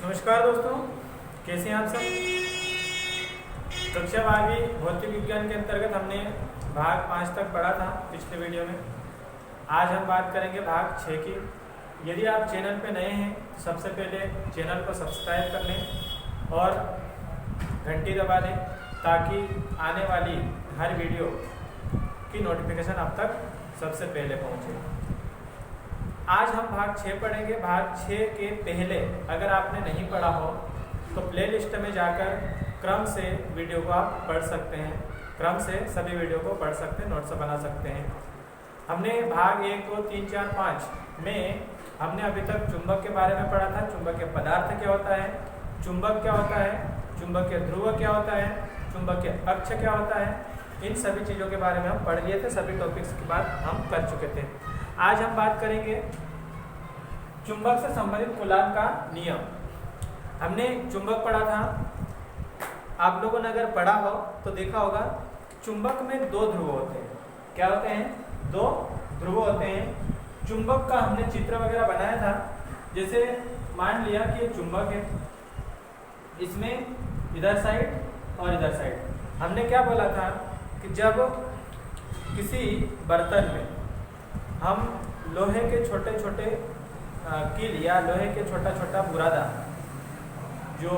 नमस्कार दोस्तों, कैसे हैं आप सब। कक्षा 12वीं भौतिक विज्ञान के अंतर्गत हमने भाग 5 तक पढ़ा था पिछले वीडियो में। आज हम बात करेंगे भाग 6 की। यदि आप चैनल पे नए हैं तो सबसे पहले चैनल को सब्सक्राइब कर लें और घंटी दबा दें ताकि आने वाली हर वीडियो की नोटिफिकेशन आप तक सबसे पहले पहुँचे। आज हम भाग 6 पढ़ेंगे। भाग 6 के पहले अगर आपने नहीं पढ़ा हो तो प्लेलिस्ट में जाकर क्रम से वीडियो को आप पढ़ सकते हैं, क्रम से सभी वीडियो को पढ़ सकते हैं, नोट्स बना सकते हैं। हमने भाग 1, 2, 3, 4, 5 में हमने अभी तक चुंबक के बारे में पढ़ा था। चुंबकीय पदार्थ क्या होता है, चुंबक क्या होता है, चुंबकीय ध्रुव क्या होता है, चुंबकीय अक्ष क्या होता है, इन सभी चीज़ों के बारे में हम पढ़ लिए थे। सभी टॉपिक्स की बात हम कर चुके थे। आज हम बात करेंगे चुंबक से संबंधित कूलाम का नियम। हमने चुंबक पढ़ा था। आप लोगों ने अगर पढ़ा हो तो देखा होगा चुंबक में 2 ध्रुव होते हैं। क्या होते हैं? 2 ध्रुव होते हैं। चुंबक का हमने चित्र वगैरह बनाया था। जैसे मान लिया कि ये चुंबक है, इसमें इधर साइड और इधर साइड। हमने क्या बोला था कि जब किसी बर्तन में हम लोहे के छोटे छोटे कील या लोहे के छोटा छोटा बुरादा, जो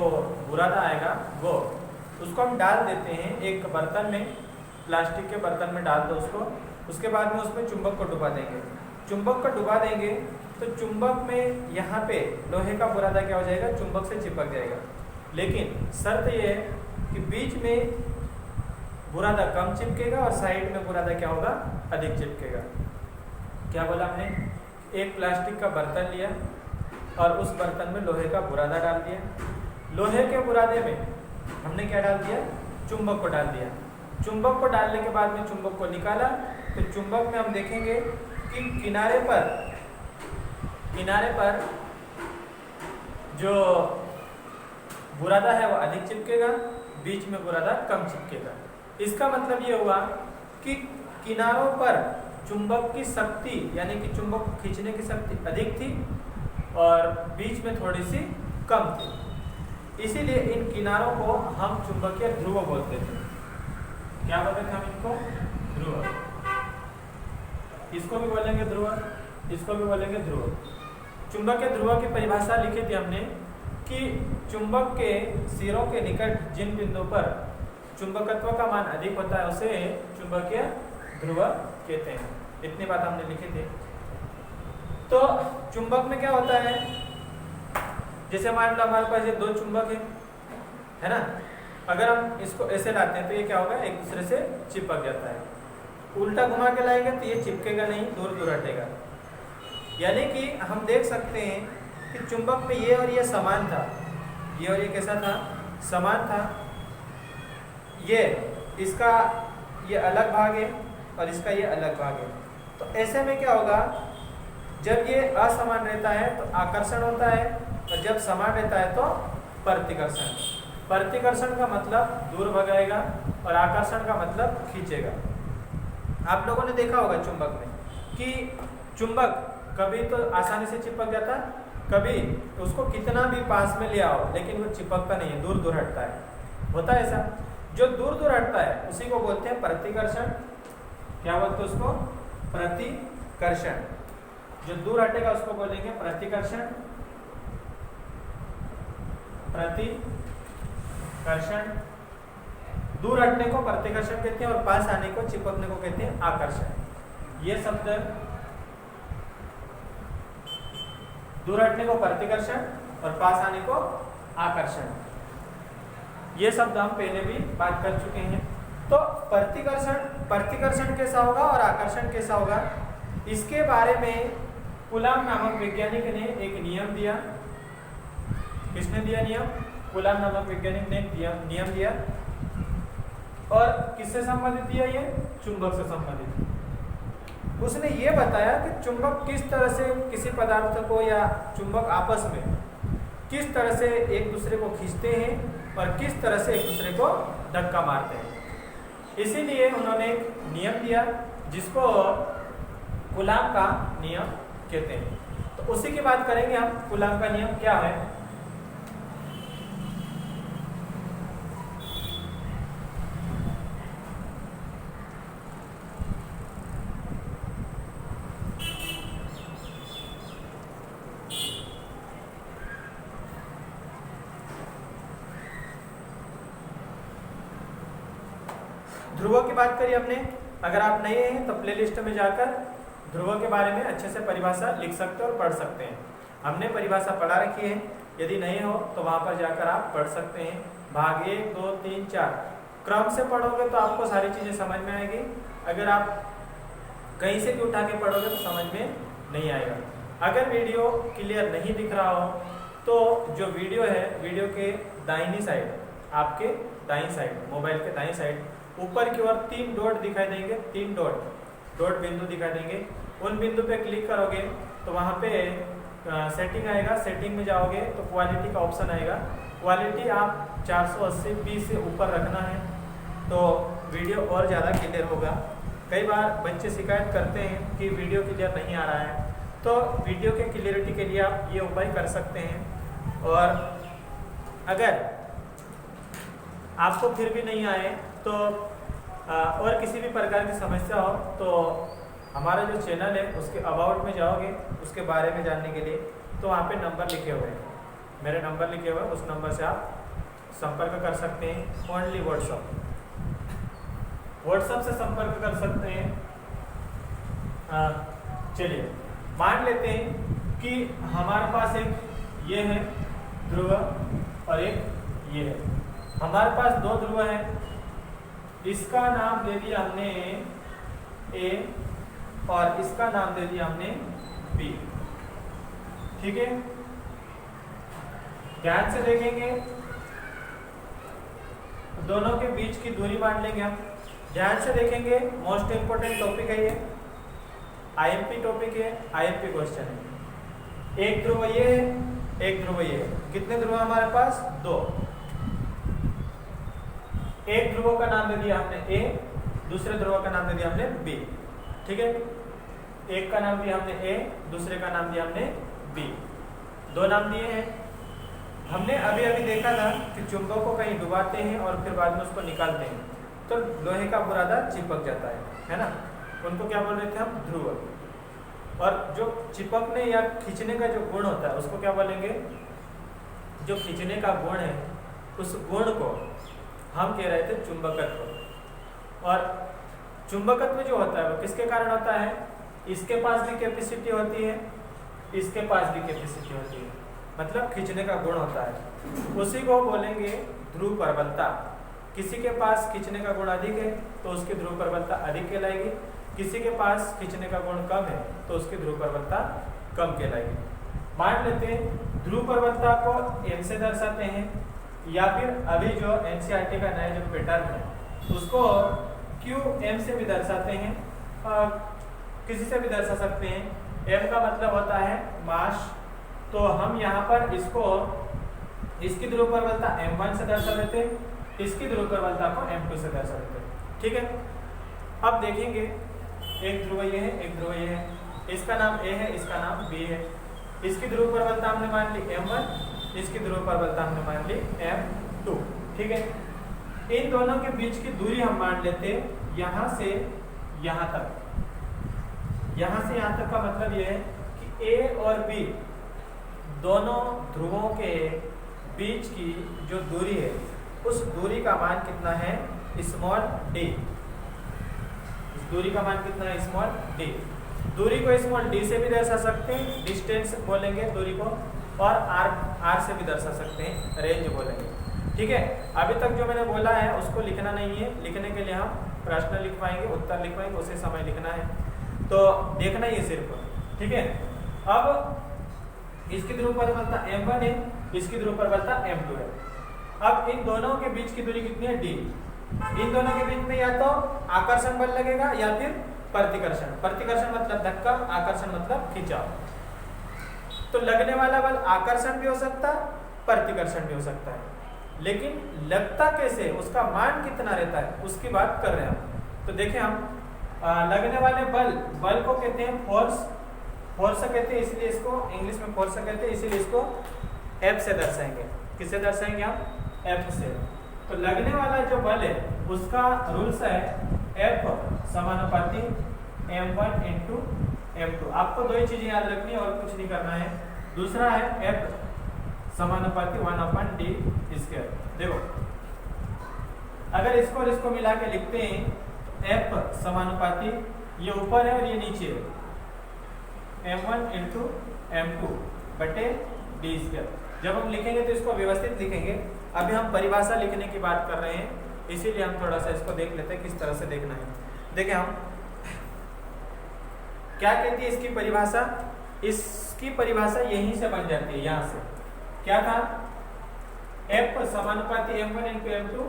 बुरादा आएगा वो उसको हम डाल देते हैं एक बर्तन में, प्लास्टिक के बर्तन में डाल दो उसको। उसके बाद में उसमें चुंबक को डुबा देंगे। चुंबक को डुबा देंगे तो चुंबक में यहाँ पे लोहे का बुरादा क्या हो जाएगा, चुंबक से चिपक जाएगा। लेकिन शर्त ये है कि बीच में बुरादा कम चिपकेगा और साइड में बुरादा क्या होगा, अधिक चिपकेगा। क्या बोला हमने? एक प्लास्टिक का बर्तन लिया और उस बर्तन में लोहे का बुरादा डाल दिया। लोहे के बुरादे में हमने क्या डाल दिया, चुंबक को डाल दिया। चुंबक को डालने के बाद में चुंबक को निकाला तो चुंबक में हम देखेंगे कि किनारे पर जो बुरादा है वो अधिक चिपकेगा, बीच में बुरादा कम चिपकेगा। इसका मतलब ये हुआ कि किनारों पर चुंबक की शक्ति यानी कि चुंबक को खींचने की शक्ति अधिक थी और बीच में थोड़ी सी कम थी। इसीलिए इन किनारों को हम चुंबकीय ध्रुव बोलते थे। क्या बोलते थे हम इनको? ध्रुव। इसको भी बोलेंगे ध्रुव, इसको भी बोलेंगे ध्रुव। चुंबकीय ध्रुव की परिभाषा लिखी थी हमने कि चुंबक के सिरों के निकट जिन बिंदुओं पर चुंबकत्व का मान अधिक होता है उसे चुंबकीय ध्रुव कहते हैं। इतनी बात हमने लिखी थी। तो चुंबक में क्या होता है, जैसे मान लो हमारे पास ये 2 चुंबक है ना। अगर हम इसको ऐसे लाते हैं तो ये क्या होगा, एक दूसरे से चिपक जाता है। उल्टा घुमा के लाएंगे तो ये चिपकेगा नहीं, दूर दूर हटेगा। यानी कि हम देख सकते हैं कि चुंबक में ये और ये समान था, ये और ये कैसा था, समान था। ये इसका ये अलग भाग है और इसका ये अलग भाग है। तो ऐसे में क्या होगा, जब ये असमान रहता है तो आकर्षण होता है और जब समान रहता है तो प्रतिकर्षण। प्रतिकर्षण का मतलब दूर भगाएगा और आकर्षण का मतलब खींचेगा। आप लोगों ने देखा होगा चुंबक में कि चुंबक कभी तो आसानी से चिपक जाता है, कभी उसको कितना भी पास में ले आओ लेकिन वो चिपकता नहीं है, दूर दूर हटता है। होता है ऐसा। जो दूर दूर हटता है उसी को बोलते हैं प्रतिकर्षण। क्या बोलते हैं उसको? प्रतिकर्षण। जो दूर हटेगा उसको बोलेंगे प्रतिकर्षण। प्रतिकर्षण। दूर हटने को प्रतिकर्षण कहते हैं और पास आने को, चिपकने को कहते हैं आकर्षण। ये शब्द दूर हटने को प्रतिकर्षण और पास आने को आकर्षण, ये शब्द हम पहले भी बात कर चुके हैं। तो प्रतिकर्षण कैसा होगा और आकर्षण कैसा होगा, इसके बारे में कूलाम नामक वैज्ञानिक ने एक नियम दिया। किसने दिया नियम? कूलाम नामक वैज्ञानिक ने नियम दिया। और किससे संबंधित दिया? ये चुंबक से संबंधित। उसने ये बताया कि चुंबक किस तरह से किसी पदार्थ को या चुंबक आपस में किस तरह से एक दूसरे को खींचते हैं और किस तरह से एक दूसरे को धक्का मारते हैं। इसीलिए उन्होंने एक नियम दिया जिसको कूलाम का नियम कहते हैं। तो उसी की बात करेंगे हम। कूलाम का नियम क्या है? ध्रुवों की बात करी हमने। अगर आप नए हैं तो प्लेलिस्ट में जाकर ध्रुवों के बारे में अच्छे से परिभाषा लिख सकते हैं और पढ़ सकते हैं। हमने परिभाषा पढ़ा रखी है, यदि नहीं हो तो वहाँ पर जाकर आप पढ़ सकते हैं। भाग 1, 2, 3, 4 क्रम से पढ़ोगे तो आपको सारी चीज़ें समझ में आएगी। अगर आप कहीं से भी उठा के पढ़ोगे तो समझ में नहीं आएगा। अगर वीडियो क्लियर नहीं दिख रहा हो तो जो वीडियो है, वीडियो के दाहिनी साइड, आपके दाईं साइड, मोबाइल के दाईं साइड ऊपर की ओर 3 डॉट दिखाई देंगे, 3 डॉट बिंदु दिखाई देंगे। उन बिंदु पे क्लिक करोगे तो वहाँ पे सेटिंग आएगा। सेटिंग में जाओगे तो क्वालिटी का ऑप्शन आएगा। क्वालिटी आप 480p से ऊपर रखना है तो वीडियो और ज़्यादा क्लियर होगा। कई बार बच्चे शिकायत करते हैं कि वीडियो क्लियर नहीं आ रहा है, तो वीडियो के क्लियरिटी के लिए आप ये उपाय कर सकते हैं। और अगर आपको फिर भी नहीं आए तो और किसी भी प्रकार की समस्या हो तो हमारा जो चैनल है उसके अबाउट में जाओगे, उसके बारे में जानने के लिए, तो वहाँ पे नंबर लिखे हुए हैं, मेरे नंबर लिखे हुए हैं, उस नंबर से आप संपर्क कर सकते हैं। ओनली व्हाट्सअप से संपर्क कर सकते हैं। चलिए मान लेते हैं कि हमारे पास एक ये है ध्रुव और एक ये है। हमारे पास 2 ध्रुव हैं, इसका नाम दे दिया हमने ए और इसका नाम दे दिया हमने बी। ठीक है, ध्यान से देखेंगे, दोनों के बीच की दूरी मान लेंगे हम। ध्यान से देखेंगे, मोस्ट इंपोर्टेंट टॉपिक है ये, आईएमपी टॉपिक है, आईएमपी क्वेश्चन है। एक ध्रुव ये है, एक ध्रुव ये है। कितने ध्रुव हमारे पास? 2। एक ध्रुव का नाम दे दिया हमने ए, दूसरे ध्रुव का नाम दे दिया हमने बी। ठीक है, एक का नाम दिया हमने ए, दूसरे का नाम दिया हमने बी। 2 नाम दिए हैं। हमने अभी अभी देखा था कि चुंबक को कहीं डुबाते हैं और फिर बाद में उसको निकालते हैं तो लोहे का बुरादा चिपक जाता है ना। उनको क्या बोल रहे थे हम? ध्रुव। और जो चिपकने या खींचने का जो गुण होता है उसको क्या बोलेंगे? जो खींचने का गुण है उस गुण को हम कह रहे थे चुंबकत्व। और चुंबकत्व जो होता है वो किसके कारण होता है? इसके पास भी कैपेसिटी होती है, इसके पास भी कैपेसिटी होती है, मतलब खींचने का गुण होता है। उसी को बोलेंगे ध्रुव प्रबलता। किसी के पास खींचने का गुण अधिक है तो उसकी ध्रुव प्रबलता अधिक कहलाएगी, किसी के पास खींचने का गुण कम है तो उसकी ध्रुव प्रबलता कम कहलाएगी। मान लेते हैं ध्रुव प्रबलता को m से दर्शाते हैं, या फिर अभी जो एनसीईआरटी का नया जो पैटर्न है उसको QM से भी दर्शाते हैं, किसी से भी दर्शा सकते हैं। m का मतलब होता है मास, तो हम यहाँ पर इसको इसकी ध्रुव प्रबलता m1 से दर्शा देते हैं, इसकी ध्रुव प्रबलता को m2 से दर्शा देते हैं। ठीक है, अब देखेंगे एक ध्रुव ये है, एक ध्रुव ये है, इसका नाम A है, इसका नाम B है। इसकी ध्रुव प्रबलता हमने मान ली m1, इसकी ध्रुव प्रबलता हमने मान ली m2। ठीक है, इन दोनों के बीच की दूरी हम मान लेते हैं यहाँ से यहाँ तक। यहाँ से यहाँ तक का मतलब ये है कि A और B दोनों ध्रुवों के बीच की जो दूरी है उस दूरी का मान कितना है? Small d। इस दूरी का मान कितना है? Small d। दूरी को स्मॉल d से भी दर्शा सकते हैं, डिस्टेंस बोलेंगे दूरी को, और r से भी दर्शा सकते हैं, रेंज बोलेंगे। ठीक है, अभी तक जो मैंने बोला है उसको लिखना नहीं है, लिखने के लिए हम प्रश्न लिख पाएंगे, उत्तर लिख पाएंगे, उसी समय लिखना है, तो देखना ही है सिर्फ। ठीक है, अब इसकी ध्रुव प्रबलता m1 है, इसकी ध्रुव प्रबलता m2 है। अब इन दोनों के बीच की दूरी कितनी है? d। इन दोनों के बीच में या तो आकर्षण बल लगेगा या फिर प्रतिकर्षण। प्रतिकर्षण मतलब धक्का, आकर्षण मतलब खिंचाव। तो लगने वाला बल आकर्षण भी हो सकता है, प्रतिकर्षण भी हो सकता है, लेकिन लगता कैसे, उसका मान कितना रहता है उसकी बात कर रहे हैं हम। तो देखें हम लगने वाले बल को कहते हैं फोर्स। फोर्स कहते हैं, इसलिए इसको इंग्लिश में फोर्स कहते हैं, इसीलिए इसको F से दर्शाएंगे। किससे दर्शाएंगे हम? F से। तो लगने वाला जो बल है उसका रूल्स है F समानुपाती m1 इंटू m2। आपको 2 ही चीजें याद रखनी है और कुछ नहीं करना है। दूसरा है F समानुपाती 1/d²। देखो अगर इसको और इसको मिला के लिखते हैं F समानुपाती, ये ऊपर है और ये नीचे है, m1 इंटू m2 बटे डी स्क्वायर। जब हम लिखेंगे तो इसको व्यवस्थित लिखेंगे। अभी हम परिभाषा लिखने की बात कर रहे हैं, इसीलिए हम थोड़ा सा इसको देख लेते हैं किस तरह से देखना है। देखिए हम क्या कहती है इसकी परिभाषा, इसकी परिभाषा यहीं से बन जाती है। यहाँ से क्या था, F समानुपाती m1 इंटू m2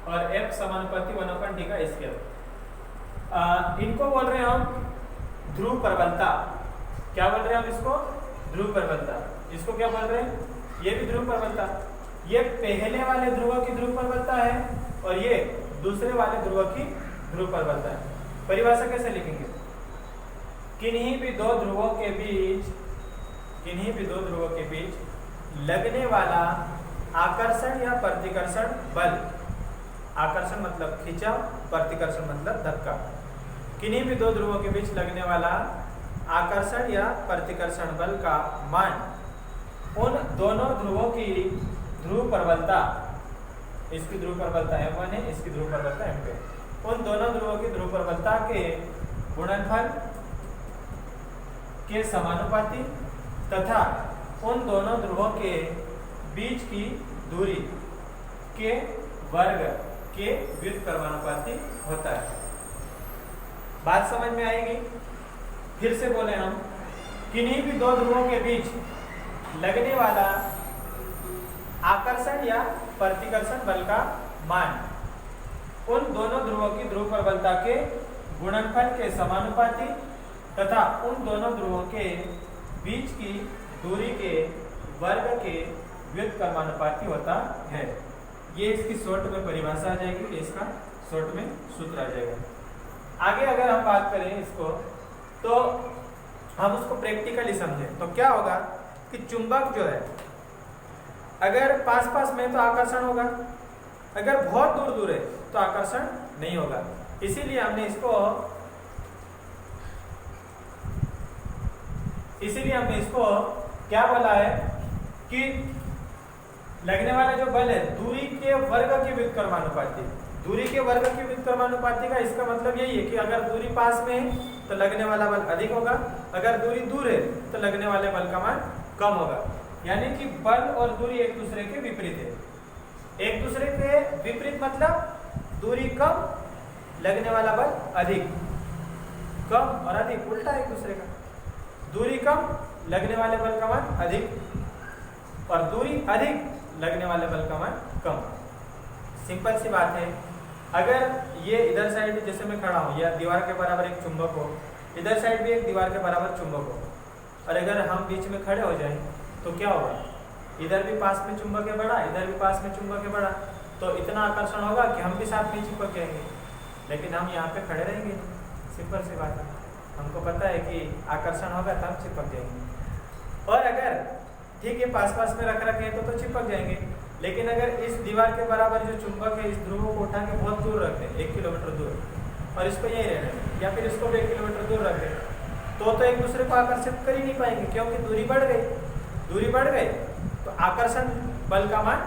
और F समानुपाती 1/d का स्क्वायर। इनको बोल रहे हैं हम ध्रुव प्रबलता। क्या बोल रहे हैं हम इसको, ध्रुव प्रबलता। इसको क्या बोल रहे हैं, ये भी ध्रुव प्रबलता। ये पहले वाले ध्रुव की ध्रुव प्रबलता है और ये दूसरे वाले ध्रुव की ध्रुव प्रबलता है। परिभाषा कैसे लिखेंगे, किन्हीं भी दो ध्रुवों के बीच लगने वाला आकर्षण या प्रतिकर्षण बल, आकर्षण मतलब खिंचाव, प्रतिकर्षण मतलब धक्का। किन्हीं भी दो ध्रुवों के बीच लगने वाला आकर्षण या प्रतिकर्षण बल का मान उन दोनों ध्रुवों की ध्रुव प्रबलता, इसकी ध्रुव प्रबलता m1 है, इसकी ध्रुव प्रबलता m2 है, उन दोनों ध्रुवों की ध्रुव प्रबलता के गुणनफल के समानुपाती तथा उन दोनों ध्रुवों के बीच की दूरी के वर्ग के व्युत्क्रमानुपाती होता है। बात समझ में आएगी। फिर से बोले हम, किन्हीं भी दो ध्रुवों के बीच लगने वाला आकर्षण या प्रतिकर्षण बल का मान उन दोनों ध्रुवों की ध्रुव प्रबलता के गुणनफल के समानुपाती तथा उन दोनों ध्रुवों के बीच की दूरी के वर्ग के व्युत्क्रमानुपाती होता है। ये इसकी शॉर्ट में परिभाषा आ जाएगी, इसका शॉर्ट में सूत्र आ जाएगा। आगे अगर हम बात करें इसको, तो हम उसको प्रैक्टिकली समझें तो क्या होगा कि चुंबक जो है अगर पास पास में तो आकर्षण होगा, अगर बहुत दूर दूर है तो आकर्षण नहीं होगा। इसीलिए हमने इसको क्या बोला है कि लगने वाला जो बल है दूरी के वर्ग की व्युत्क्रमानुपाती। दूरी के वर्ग की व्युत्क्रमानुपाती का इसका मतलब यही है कि अगर दूरी पास में है तो लगने वाला बल अधिक होगा, अगर दूरी दूर है तो लगने वाले बल का मान कम होगा। यानी कि बल और दूरी एक दूसरे के विपरीत है। एक दूसरे के विपरीत मतलब दूरी कम, लगने वाला बल अधिक। कम और अधिक उल्टा एक दूसरे का, दूरी कम, लगने वाले बल का मान अधिक, और दूरी अधिक, लगने वाले बल का मान कम। सिंपल सी बात है। अगर ये इधर साइड जैसे मैं खड़ा हूँ, या दीवार के बराबर एक चुंबक हो, इधर साइड भी एक दीवार के बराबर चुंबक हो, और अगर हम बीच में खड़े हो जाएं तो क्या होगा, इधर भी पास में चुंबक है बड़ा, इधर भी पास में चुंबक है बड़ा, तो इतना आकर्षण होगा कि हम भी साथ में चिपक जाएंगे। लेकिन हम यहाँ पे खड़े रहेंगे, सिंपल सी बात है। हमको पता है कि आकर्षण होगा तो हम चिपक जाएंगे। और अगर ठीक है पास पास में रख रखे हैं तो चिपक जाएंगे, लेकिन अगर इस दीवार के बराबर जो चुंबक है इस ध्रुव को उठा के बहुत दूर रखते हैं, 1 किलोमीटर दूर, और इसको यहीं रहने दें, या फिर इसको भी 1 किलोमीटर दूर रख दें, तो एक दूसरे को आकर्षित कर ही नहीं पाएंगे, क्योंकि दूरी बढ़ गई। दूरी बढ़ गई तो आकर्षण बल का मान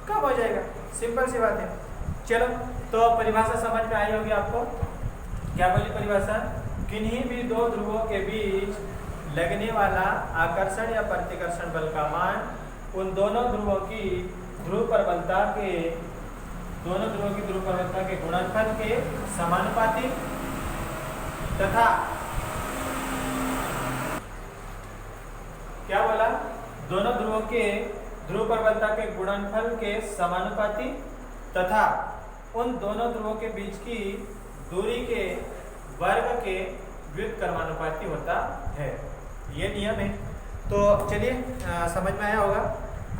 कम हो जाएगा। सिंपल सी बात है। चलो, तो परिभाषा समझ में आई होगी आपको। क्या बोली परिभाषा, किन्हीं भी दो ध्रुवों के बीच लगने वाला आकर्षण या प्रतिकर्षण बल का मान उन दोनों ध्रुवों की ध्रुव प्रबलता के गुणनफल के समानुपाती तथा क्या बोला, दोनों ध्रुवों के ध्रुव प्रबलता के गुणनफल के समानुपाती तथा उन दोनों ध्रुवों के बीच की दूरी के वर्ग के व्युत्क्रमानुपाती होता है। ये नियम है। तो चलिए समझ में आया होगा,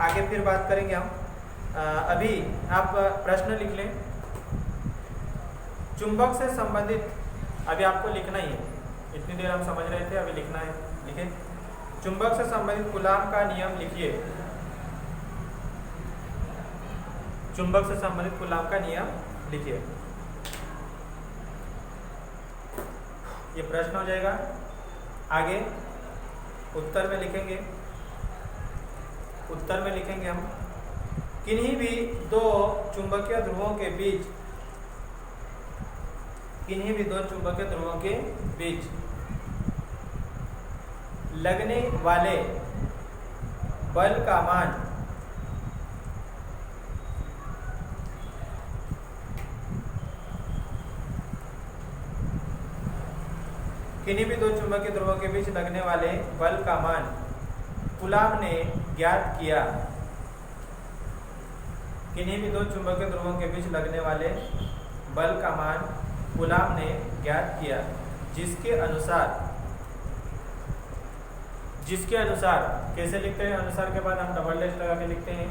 आगे फिर बात करेंगे हम। अभी आप प्रश्न लिख लें। चुंबक से संबंधित अभी आपको लिखना ही है, इतनी देर हम समझ रहे थे, अभी लिखना है। लिखें, चुंबक से संबंधित कूलाम का नियम लिखिए। चुंबक से संबंधित कूलाम का नियम लिखिए। ये प्रश्न हो जाएगा। आगे उत्तर में लिखेंगे। उत्तर में लिखेंगे हम, किन्हीं भी दो चुंबकीय ध्रुवों के बीच किन्हीं भी दो चुंबकीय ध्रुवों के बीच लगने वाले बल का मान किन्हीं भी दो चुंबकीय ध्रुवों के बीच लगने वाले बल का मान कूलाम ने ज्ञात किया। किन्हीं भी दो चुंबकीय ध्रुवों के बीच लगने वाले बल का मान कूलाम ने ज्ञात किया, जिसके अनुसार कैसे लिखते हैं, अनुसार के बाद हम डबल डैश लगा के लिखते हैं।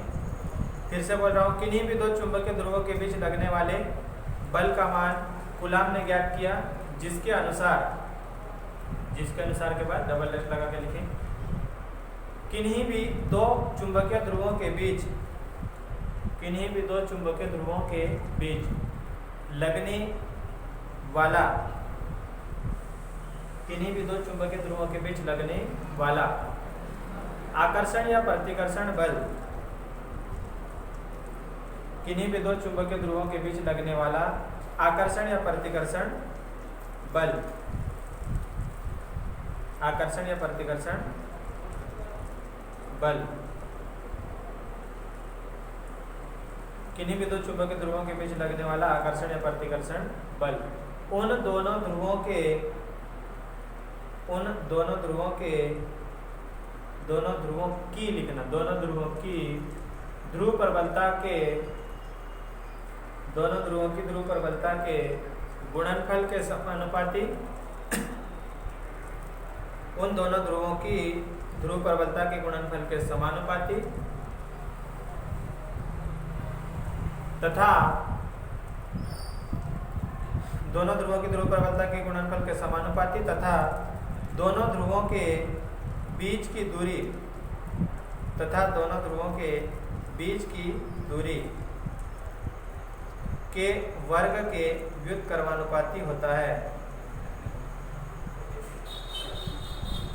फिर से बोल रहा हूँ, किन्हीं भी दो चुंबकीय ध्रुवों के बीच लगने वाले बल का मान कूलाम ने ज्ञात किया, जिसके अनुसार के बाद डबल डैश लगा के लिखें। किन्हीं भी दो चुंबकीय ध्रुवों के बीच लगने वाला आकर्षण या प्रतिकर्षण बल, किन्हीं भी दो चुंबकीय ध्रुवों के बीच लगने वाला आकर्षण या प्रतिकर्षण बल, किन्हीं भी दो चुंबकीय ध्रुवों के बीच लगने वाला आकर्षण या प्रतिकर्षण बल उन दोनों ध्रुवों की लिखना, दोनों ध्रुवों की ध्रुव प्रबलता के गुणनफल के समानुपाती, उन दोनों ध्रुवों की ध्रुव प्रबलता के गुणनफल के समानुपाती तथा दोनों ध्रुवों की ध्रुव प्रबलता के गुणनफल के समानुपाती तथा दोनों ध्रुवों के बीच की दूरी के वर्ग के व्युत्क्रमानुपाती होता है।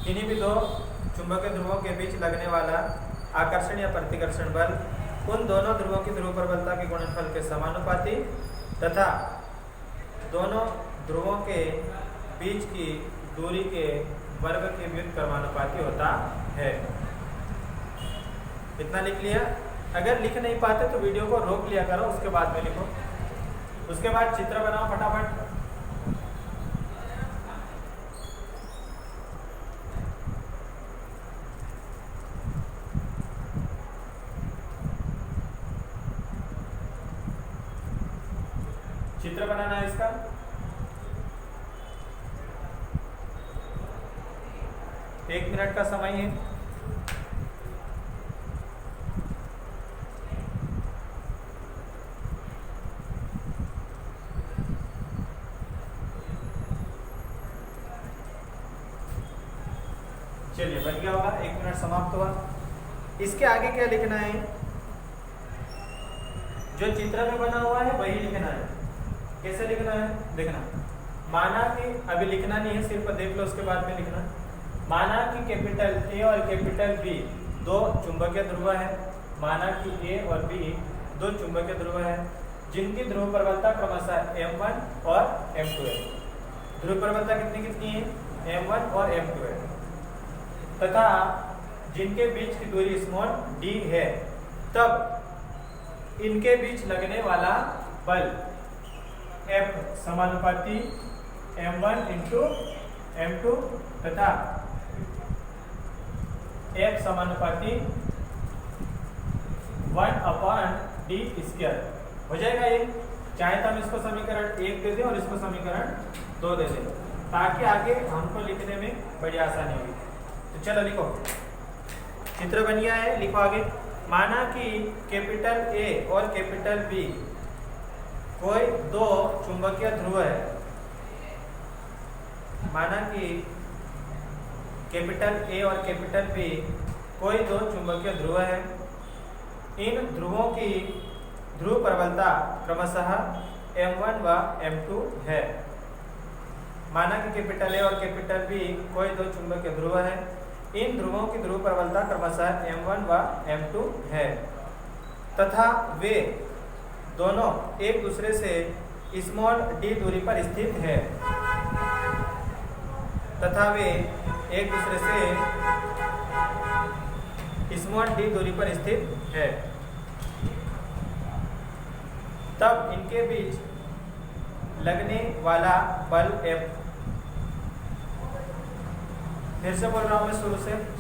किन्हीं भी दो चुंबकीय ध्रुवों के बीच लगने वाला आकर्षण या प्रतिकर्षण बल उन दोनों ध्रुवों की ध्रुव प्रबलता के गुणनफल के समानुपाती तथा दोनों ध्रुवों के बीच की दूरी के वर्ग के व्युत्क्रमानुपाती होता है। इतना लिख लिया। अगर लिख नहीं पाते तो वीडियो को रोक लिया करो, उसके बाद में लिखो। उसके बाद चित्र बनाओ फटाफट। चित्र बनाना है इसका। एक मिनट का समय है। चलिए बन गया होगा, 1 मिनट समाप्त हुआ। इसके आगे क्या लिखना है? जो चित्र में बना हुआ है वही लिखना है। कैसे लिखना है देखना। माना कि अभी लिखना नहीं है, सिर्फ देख लो, उसके बाद में लिखना। माना कि कैपिटल ए और कैपिटल बी दो चुंबकीय ध्रुव है। माना कि ए और बी दो चुंबकीय ध्रुव है जिनकी ध्रुव प्रबलता क्रमशः m1 और m2 है। ध्रुव प्रबलता कितनी है? m1 और m2 है तथा जिनके बीच की दूरी स्मॉल d है। तब इनके बीच लगने वाला बल F समानुपाती m1 इंटू m2 तथा F समानुपाती 1/d² हो जाएगा। ये चाहे तो हम इसको समीकरण 1 दे दें और इसको समीकरण 2 दे दें, ताकि आगे हमको लिखने में बड़ी आसानी होगी। तो चलो लिखो, चित्र बन गया है, लिखो आगे। माना कि कैपिटल A और कैपिटल B कोई दो चुंबकीय ध्रुव है। माना कि कैपिटल A और कैपिटल B कोई दो चुंबकीय ध्रुव है। इन ध्रुवों की ध्रुव प्रबलता क्रमशः m1 व m2 है। माना कि कैपिटल A और कैपिटल B कोई दो चुंबकीय ध्रुव है। इन ध्रुवों की ध्रुव प्रबलता क्रमशः m1 व m2 है तथा वे दोनों एक दूसरे से स्मॉल डी दूरी पर स्थित है तथा वे एक दूसरे से स्मॉल डी दूरी पर स्थित है, तब इनके बीच लगने वाला बल F, फिर से बोल रहा हूं मैं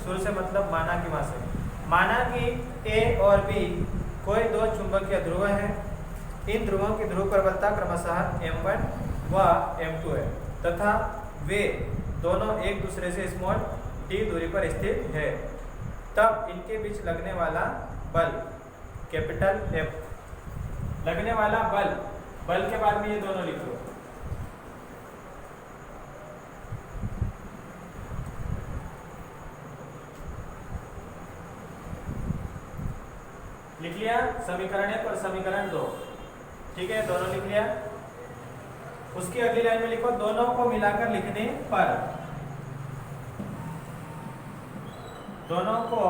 शुरू से मतलब माना कि वहां से माना कि A और B कोई दो चुंबकीय ध्रुव हैं। इन ध्रुवों की ध्रुव प्रबलता क्रमशः M1 व M2 है तथा वे दोनों एक दूसरे से स्मॉल d दूरी पर स्थित है, तब इनके बीच लगने वाला बल कैपिटल F, लगने वाला बल के बाद में ये दोनों लिख लो। लिख लिया समीकरण 1 और समीकरण 2, ठीक है, दोनों लिख लिया। उसकी अगली लाइन में लिखो दोनों को मिलाकर लिखने पर, दोनों को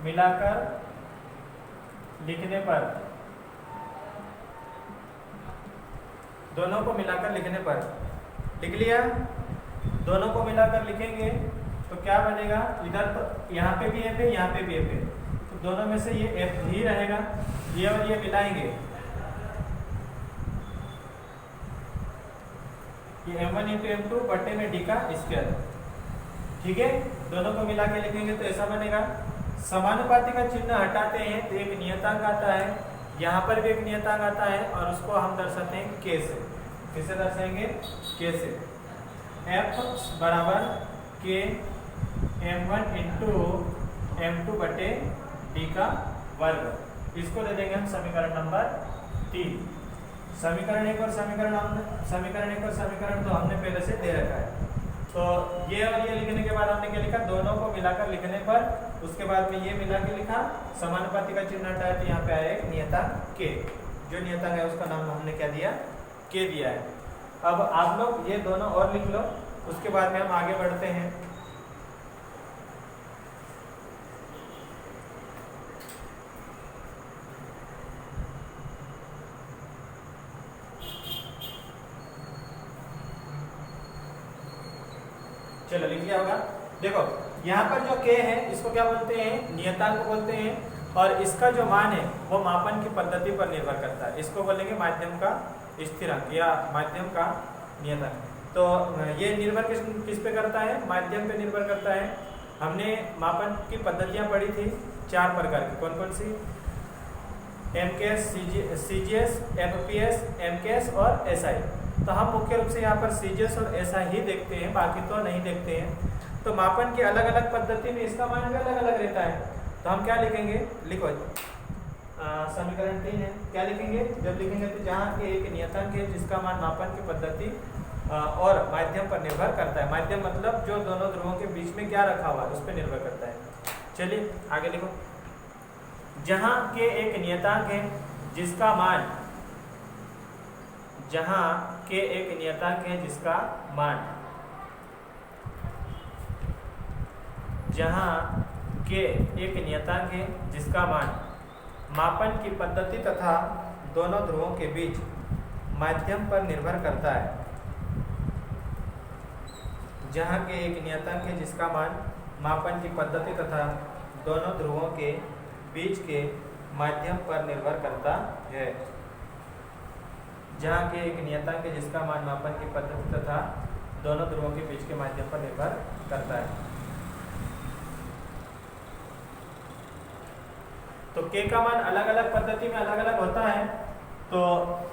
मिलाकर लिखने पर, दोनों को मिलाकर लिखने पर लिख लिया। दोनों को मिलाकर लिखेंगे तो क्या बनेगा, इधर तो यहाँ पे भी F है, यहाँ पे भी F है, तो दोनों में से ये F ही रहेगा, ये और ये मिलाएंगे, ये M1 इंटू M2 बटे में D का स्क्वायर, ठीक है। दोनों को मिला के लिखेंगे तो ऐसा बनेगा। समानुपाती का चिन्ह हटाते हैं तो एक नियतांक आता है, यहाँ पर भी एक नियतांक आता है और उसको हम दर्शाते हैं K से। किसे दर्शाएंगे, K से। F बराबर K M1 इंटू M2 बटे D का वर्ग, इसको दे देंगे हम समीकरण नंबर 3। समीकरण 1 और समीकरण 2 हमने पहले से दे रखा है, तो ये और ये लिखने के बाद हमने क्या लिखा, दोनों को मिलाकर लिखने पर, उसके बाद में ये मिला के लिखा, समानुपाती का चिन्ह हटाया तो यहाँ पे आया एक नियतांक K, जो नियतांक है उसका नाम हमने क्या दिया, K दिया है। अब आप लोग ये दोनों और लिख लो, उसके बाद में हम आगे बढ़ते हैं। चलो लिख लिया होगा। देखो यहाँ पर जो K है इसको क्या बोलते हैं, नियतांक बोलते हैं, और इसका जो मान है वो मापन की पद्धति पर निर्भर करता है, इसको बोलेंगे माध्यम का स्थिरांक या माध्यम का नियतांक। तो ये निर्भर किस पे करता है, माध्यम पे निर्भर करता है। हमने मापन की पद्धतियाँ पढ़ी थी 4 प्रकार की, कौन कौन सी, MKS, CGS, FPS, MKS और SI। तो हम मुख्य रूप से यहाँ पर CGS और SI ही देखते हैं, बाकी तो नहीं देखते हैं। तो मापन की अलग अलग पद्धति में इसका मान भी अलग अलग रहता है, तो हम क्या लिखेंगे, लिखो समीकरण 3 है, क्या लिखेंगे, जब लिखेंगे तो जहाँ के एक नियतांक है जिसका मान मापन की पद्धति और माध्यम पर निर्भर करता है। माध्यम मतलब जो दोनों ध्रुवों के बीच में क्या रखा हुआ है उस पर निर्भर करता है। चलिए आगे लिखो, जहाँ के एक नियतांक है जिसका मान, जहाँ के एक नियतांक है जिसका मान, जहाँ के एक नियतांक है जिसका मान मापन की पद्धति तथा दोनों ध्रुवों के बीच माध्यम पर निर्भर करता है। जहाँ के एक नियतांक है जिसका मान मापन की पद्धति तथा दोनों ध्रुवों के बीच के माध्यम पर निर्भर करता है। जहाँ के एक नियतांक है जिसका मान मापन की पद्धति तथा दोनों ध्रुवों के बीच के माध्यम पर निर्भर करता है। तो K का मान अलग अलग पद्धति में अलग अलग होता है। तो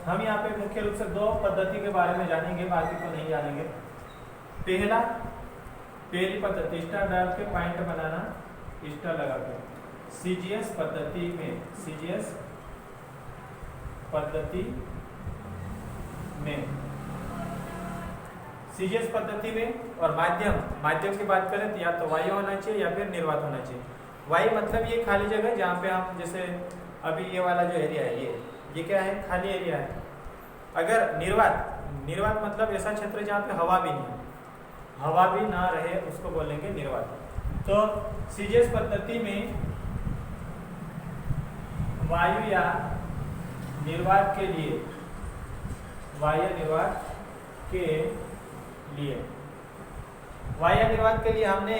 हम यहाँ पे मुख्य रूप से 2 पद्धति के बारे में जानेंगे, बाकी तो नहीं जानेंगे। पहली पद्धति स्टार डाल के पॉइंट बनाना, स्टार लगा के CGS पद्धति में, CGS पद्धति में, CGS पद्धति में। और माध्यम की बात करें तो या तो वायु होना चाहिए या फिर निर्वात होना चाहिए। वायु मतलब ये खाली जगह जहाँ पे हम, जैसे अभी ये वाला जो एरिया है ये क्या है, खाली एरिया है। अगर निर्वात मतलब ऐसा क्षेत्र जहाँ पे हवा भी नहीं, हवा भी ना रहे, उसको बोलेंगे निर्वात। तो CGS पद्धति में वायु या निर्वात के लिए, बाह्य निर्वात के लिए, बाह्य निर्वात के लिए हमने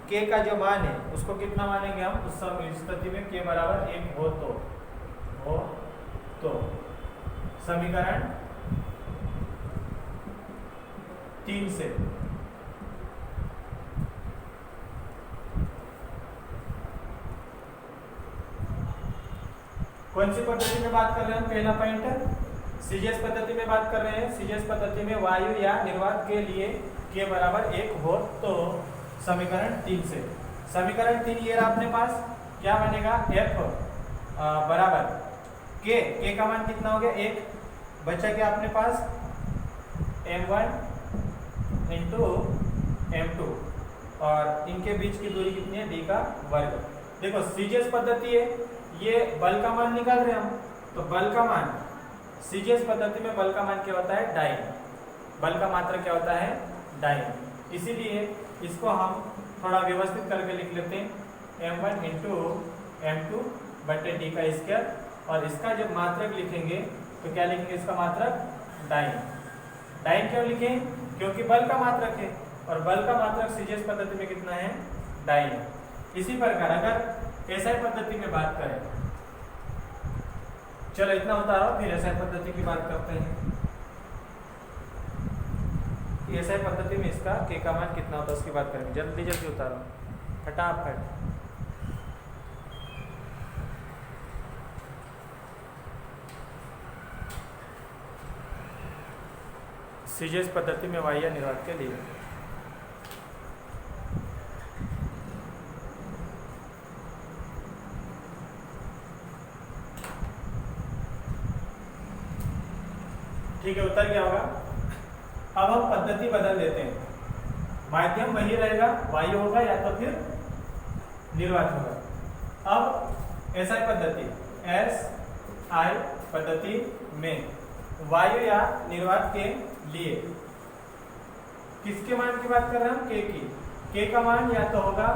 k का जो मान है उसको कितना मानेंगे हम, उस स्थिति में k बराबर 1 हो तो समीकरण 3 से कौन सी पद्धति में बात कर रहे हैं हम, पहला पॉइंट सीजीएस पद्धति में बात कर रहे हैं। सीजीएस पद्धति में वायु या निर्वात के लिए k बराबर 1 हो तो समीकरण 3 से, समीकरण 3 ये रहा अपने पास, क्या बनेगा, f बराबर k का मान कितना हो गया 1, बचा क्या अपने पास m1 इंटू m2 और इनके बीच की दूरी कितनी है, d का वर्ग। देखो सीजीएस पद्धति है, ये बल का मान निकाल रहे हैं हम, तो बल का मान सीजीएस पद्धति में बल का मान क्या होता है, डाइन, बल का मात्रा क्या होता है, डाइन। इसीलिए इसको हम थोड़ा व्यवस्थित करके लिख लेते हैं m1 इंटू m2 बटे डी का स्क्वायर, और इसका जब मात्रक लिखेंगे तो क्या लिखेंगे, इसका मात्रक डाइन। डाइन क्यों लिखें, क्योंकि बल का मात्रक है और बल का मात्रक सीजीएस पद्धति में कितना है, डाइन। इसी प्रकार अगर एसआई पद्धति में बात करें, चलो इतना होता रहा, फिर एसआई पद्धति की बात करते हैं। एसआई पद्धति में इसका k का मान कितना होता है उसकी बात करेंगे, जल्दी जल्दी उतारो फटाफट। सीजीएस पद्धति में वाह्य निर्वात के लिए ठीक है, उतर गया होगा। अब हम पद्धति बदल देते हैं, माध्यम वही रहेगा, वायु होगा या तो फिर निर्वात होगा। अब एसआई पद्धति, एसआई पद्धति में वायु या निर्वात के लिए किसके मान की बात कर रहे हैं हम, k की। k का मान या तो होगा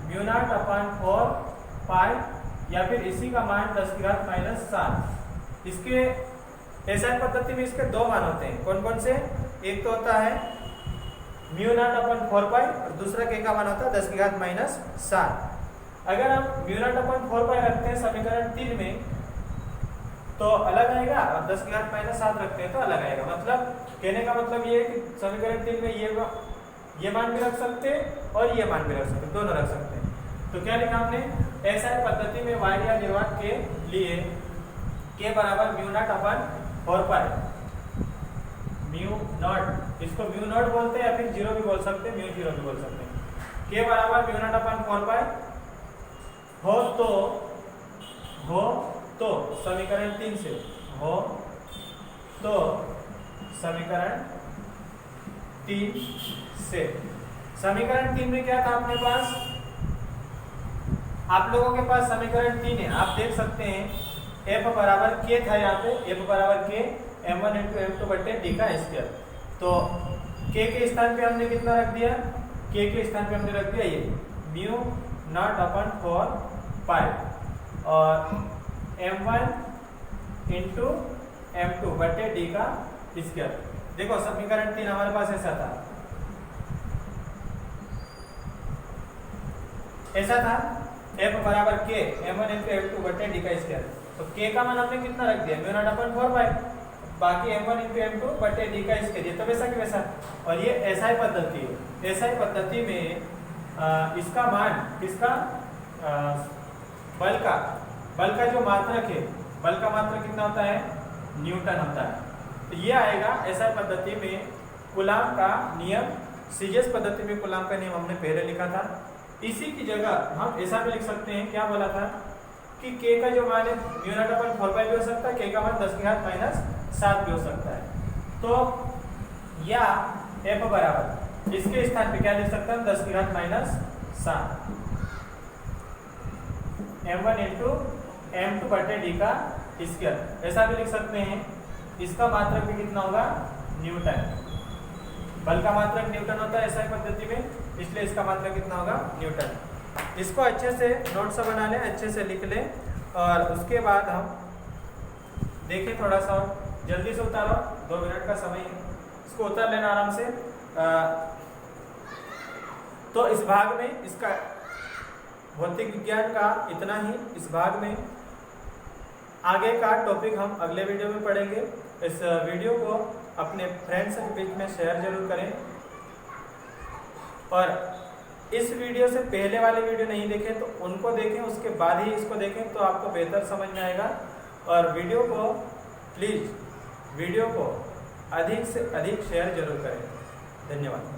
μ0/4 पाई या फिर इसी का मान 10⁻⁷। इसके एसआई पद्धति में इसके दो मान होते हैं, कौन कौन से, एक तो होता है μ0/4 पाई और दूसरा k का मान होता है 10⁻⁷। अगर हम μ0/4 पाई रखते हैं समीकरण 3 में तो अलग आएगा और 10⁻⁷ रखते हैं तो अलग आएगा। मतलब कहने का मतलब ये है कि समीकरण 3 में ये मान भी रख सकते हैं और ये मान भी रख सकते हैं, दोनों रख सकते हैं। तो क्या लिखा हमने, एसआई पद्धति में वायु या निर्वात के लिए k बराबर μ0/4 पाई, μ0, इसको μ0 बोलते हैं या फिर 0 भी बोल सकते हैं, μ0 भी बोल सकते हैं। k बराबर μ0/4 पाई हो तो समीकरण 3 से, हो तो समीकरण 3 से, समीकरण 3 में क्या था अपने पास, आप लोगों के पास समीकरण 3 है, आप देख सकते हैं f बराबर k था, यहाँ पे f बराबर k m1 इंटू m2 बटे डी का स्क्वायर। तो k के स्थान पे हमने कितना रख दिया, k के स्थान पे हमने रख दिया ये μ0/4 पाई और m1 इंटू m2 बटे डी का स्क्वायर। देखो समीकरण 3 हमारे पास ऐसा था, f बराबर k m1 इंटू m2 बटे डी का स्क्वायर। तो k का मान हमने कितना रख दिया, μ0/4 पाई, बाकी m1 इंटू m2 बटे डी का स्क्वायर, ये तो वैसा कि वैसा। और ये एसआई पद्धति है, एसआई पद्धति में इसका मान किसका, बल का जो मात्रक है, बल का मात्रक कितना होता है, न्यूटन होता है। तो ये आएगा एसआई पद्धति में कूलाम का नियम। सीजीएस पद्धति में कूलाम का नियम हमने पहले लिखा था, इसी की जगह हम ऐसा भी लिख सकते हैं, क्या बोला था कि k का जो मान है μ0/4 पाई भी हो सकता है, k का मान 10⁻⁷ भी हो सकता है। तो या f बराबर इसके स्थान पे क्या लिख सकते हैं, 10⁻⁷ m1 इंटू m2 बटे डी का स्क्वायर, ऐसा भी लिख सकते हैं। इसका मात्रक भी कितना होगा, न्यूटन, बल का मात्रक न्यूटन होता है एसआई पद्धति में, इसलिए इसका मात्रक कितना होगा, न्यूटन। इसको अच्छे से नोट से बना लें, अच्छे से लिख लें और उसके बाद हम देखें थोड़ा सा, जल्दी से उतारो, 2 मिनट का समय है, इसको उतार लेना आराम से। तो इस भाग में इसका भौतिक विज्ञान का इतना ही। इस भाग में आगे का टॉपिक हम अगले वीडियो में पढ़ेंगे। इस वीडियो को अपने फ्रेंड्स के बीच में शेयर जरूर करें, और इस वीडियो से पहले वाले वीडियो नहीं देखें तो उनको देखें, उसके बाद ही इसको देखें तो आपको बेहतर समझ में आएगा। और वीडियो को प्लीज़, वीडियो को अधिक से अधिक शेयर जरूर करें। धन्यवाद।